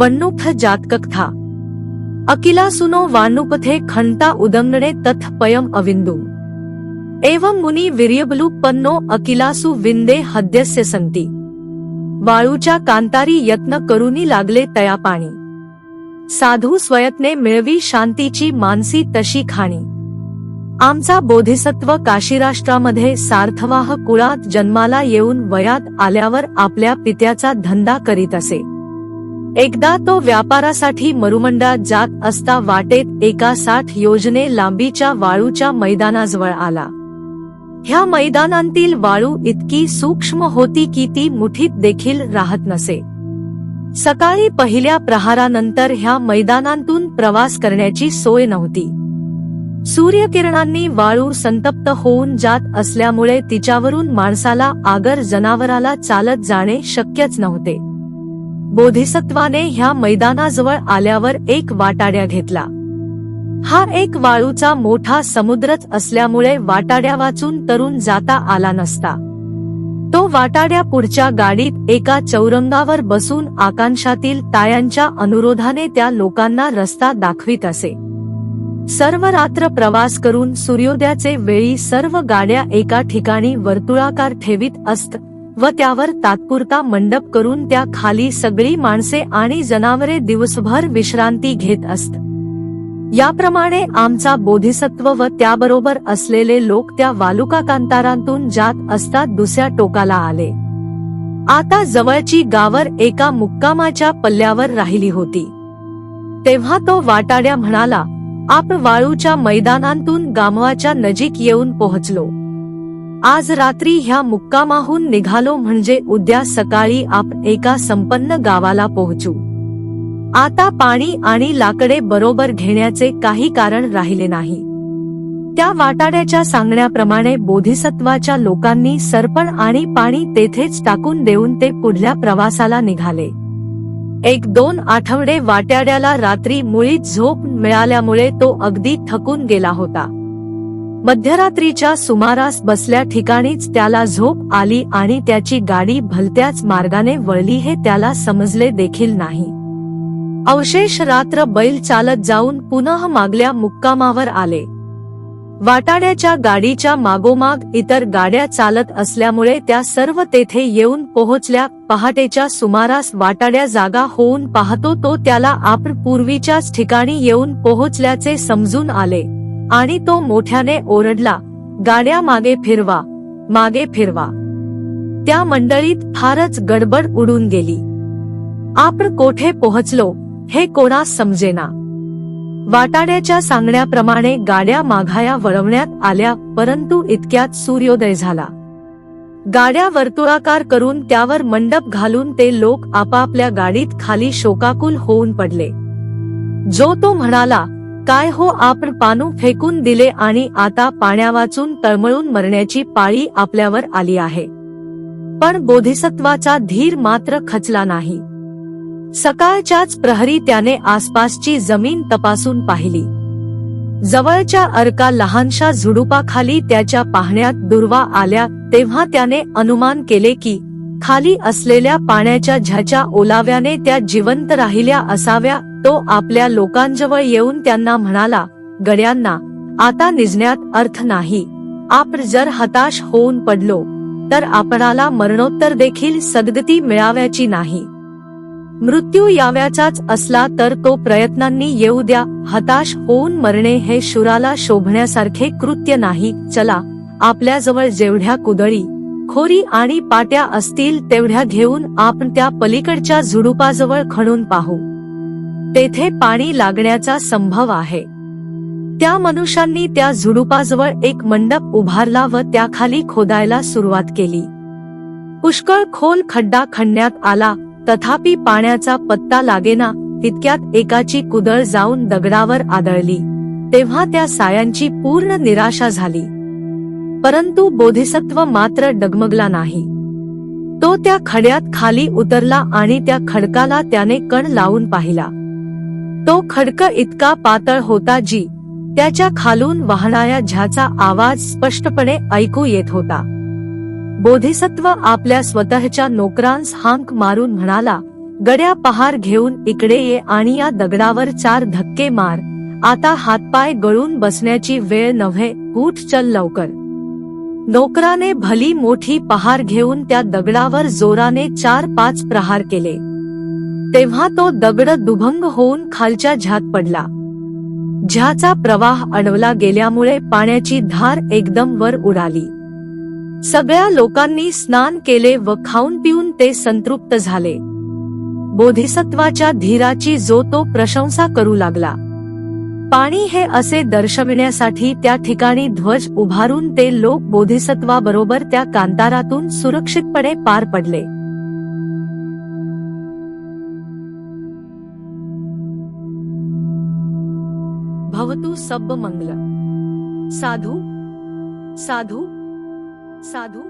वन्नुक्थ जातककथा अकिलासुनो वानुपथे खंता उदंगणे तथ पयम अविंदु एवं मुनी वीर्यबलुपन्नो अकिलासु विंदे हद्यस्य संती। वाळूच्या कांतारी यत्न करूनी लागले तया पाणी, साधू स्वयत्ने मिळवी शांतीची मानसी तशी खाणी। आमचा बोधिसत्व काशीराष्ट्रामध्ये सार्थवाह कुळात जन्माला येऊन वयात आल्यावर आपल्या पित्याचा धंदा करीत असे। एकदा तो व्यापारासाठी मरुमंडात जात असता वाटेत एका 60 योजने लांबीच्या वाळूच्या मैदानाजवळ आला। ह्या मैदानांतील वाळू इतकी सूक्ष्म होती की ती मुठीत देखील राहत नसे। सकाळी पहिल्या प्रहारानंतर ह्या मैदानांतून प्रवास करण्याची सोय नव्हती। सूर्यकिरणांनी वाळू संतप्त होऊन जात असल्यामुळे तिच्यावरून माणसाला आगर जनावराला चालत जाणे शक्यच नव्हते। बोधिसत्वाने ह्या मैदानाजवळ आल्यावर एक वाटाड्या घेतला। हा एक वाळूचा मोठा समुद्रच असल्यामुळे वाटाड्या वाचून तरुण जाता आला नसता। तो वाटाड्या पुढच्या गाडीत एका चौरंगावर बसून आकांशातील तायांच्या अनुरोधाने त्या लोकांना रस्ता दाखवित असे। सर्व रात्र प्रवास करून सूर्योदयाचे वेळी सर्व गाड्या एका ठिकाणी वर्तुळाकार ठेवीत असत व त्यावर तात्पुरता मंडप करून त्या खाली सगळी माणसे आणि जनावरे दिवसभर विश्रांती घेत असत। याप्रमाणे आमचा बोधिसत्व व त्याबरोबर असलेले लोक त्या वालुका कांतारांतून जात असता दुसऱ्या टोकाला आले। आता जवळची गावर एका मुक्कामाच्या पल्ल्यावर राहिली होती। तेव्हा तो वाटाड्या म्हणाला, आपण वाळूच्या मैदानांतून गामवाच्या नजीक येऊन पोहोचलो। आज रात्री ह्या मुक्कामाहून निघालो म्हणजे उद्या सकाळी आपण एका संपन्न गावाला पोहोचू। आता पाणी आणि लाकडे बरोबर घेण्याचे काही कारण राहिले नाही। त्या वाटाड्याच्या सांगण्याप्रमाणे बोधिसत्वाच्या लोकांनी सरपण आणि पाणी तेथेच टाकून देऊन ते पुढल्या प्रवासाला निघाले। 1-2 आठवडे वाटाड्याला रात्री मुळीच झोप मिळाल्यामुळे तो अगदी थकून गेला होता। मध्यरात्रीच्या सुमारास बसल्या ठिकाणीच त्याला झोप आली आणि त्याची गाडी भलत्याच मार्गाने वळली हे त्याला समजले देखील नाही। अवशेष रात्र बैल चालत जाऊन पुनः मागल्या मुक्कामावर आले। वाटाड्याच्या गाडीच्या मागोमाग इतर गाड्या चालत असल्यामुळे त्या सर्व तेथे येऊन पोहोचल्या। पहाटेच्या सुमारास वाटाड्या जागा होऊन पाहतो तो त्याला आपण पूर्वीच्याच ठिकाणी येऊन पोहोचल्याचे समजून आले आणि तो मोठ्याने ओरडला, गाड्या मागे फिरवा, मागे फिरवा। त्या मंडळीत फारच गडबड उडून गेली। आपण कोठे पोहोचलो हे कोणास समजेना। वाटाड्याच्या सांगण्याप्रमाणे गाड्या माघाया वळवण्यात आल्या, परंतु इतक्यात सूर्योदय झाला। गाड्या वर्तुळाकार करून त्यावर मंडप घालून ते लोक आपापल्या गाडीत खाली शोकाकुल होऊन पडले। जो तो म्हणाला, काय हो, आपण पानू फेकून दिले आणि आता पाण्यावाचून तळमळून मरण्याची पाळी आपल्यावर आली आहे। पण बोधिसत्वाचा धीर मात्र खचला नाही। सकाळच्याच प्रहरी त्याने आसपासची जमीन तपासून पाहिली। जवळच्या अर्का लहानशा झुडुपाखाली त्याच्या पाहण्यात दुर्वा आल्या तेव्हा त्याने अनुमान केले की खाली असलेल्या पाण्याच्या झऱ्याच्या ओलाव्याने त्या जिवंत राहिल्या असाव्या। तो आपल्या लोकांजवळ येऊन त्यांना म्हणाला, गड्यांना, आता निजण्यात अर्थ नाही। आपण जर हताश होऊन पडलो तर आपणाला मरणोत्तर देखील सद्गती मिळाव्याची नाही। मृत्यू याव्याचाच असला तर तो प्रयत्नांनी येऊ द्या। हताश होऊन मरणे हे शूराला शोभण्यासारखे कृत्य नाही। चला, आपल्याजवळ जेवढ्या कुदळी, खोरी आणि पाट्या असतील तेवढ्या घेऊन आपण त्या पलीकडच्या झुडुपाजवळ खणून पाहू। तेथे पाणी लागण्याचा संभव आहे। त्या मनुष्यांनी त्या झुडुपाजवळ एक मंडप उभारला व त्याखाली खोदायला सुरुवात केली। पुष्कळ खोल खड्डा खणण्यात आला, तथापि पाण्याचा पत्ता लागेना। तितक्यात एकाची कुदळ जाऊन दगडावर आदळली, तेव्हा त्या सायांची पूर्ण निराशा झाली। परंतु बोधिसत्व मात्र डगमगला नाही। तो त्या खड्यात खाली उतरला आणि त्या खडकाला त्याने कण लावून पाहिला। तो खडक इतका पातळ होता जी त्याच्या खालून वाहणाऱ्या झऱ्याचा आवाज स्पष्टपणे ऐकू येत होता। बोधिसत्व आपल्या स्वतःच्या नोकरांस हाक मारून म्हणाला, गड्या पहार घेऊन इकडे ये आणि या दगडावर 4 धक्के मार, आता हातपाय गळून बसण्याची वेळ नव्हे, उठ चल लवकर. नोकराने भली मोठी पहार घेऊन त्या दगडावर जोराने 4-5 प्रहार केले. तेव्हा तो दगड दुभंग होऊन खालच्या झ्यात पडला. झ्याचा प्रवाह अडवला गेल्यामुळे पाण्याची धार एकदम वर उडाली. सगळ्या लोकांनी स्नान केले व खाऊन पिऊन ते संतृप्त झाले. बोधिसत्वाच्या धीराची जो तो प्रशंसा करू लागला. पाणी हे असे दर्शविण्यासाठी त्या ठिकाणी ध्वज उभारून ते लोक बोधिसत्वाबरोबर त्या कांतारातून सुरक्षितपणे पार पडले. भवतु सब्ब मंगल. साधू साधू साधू.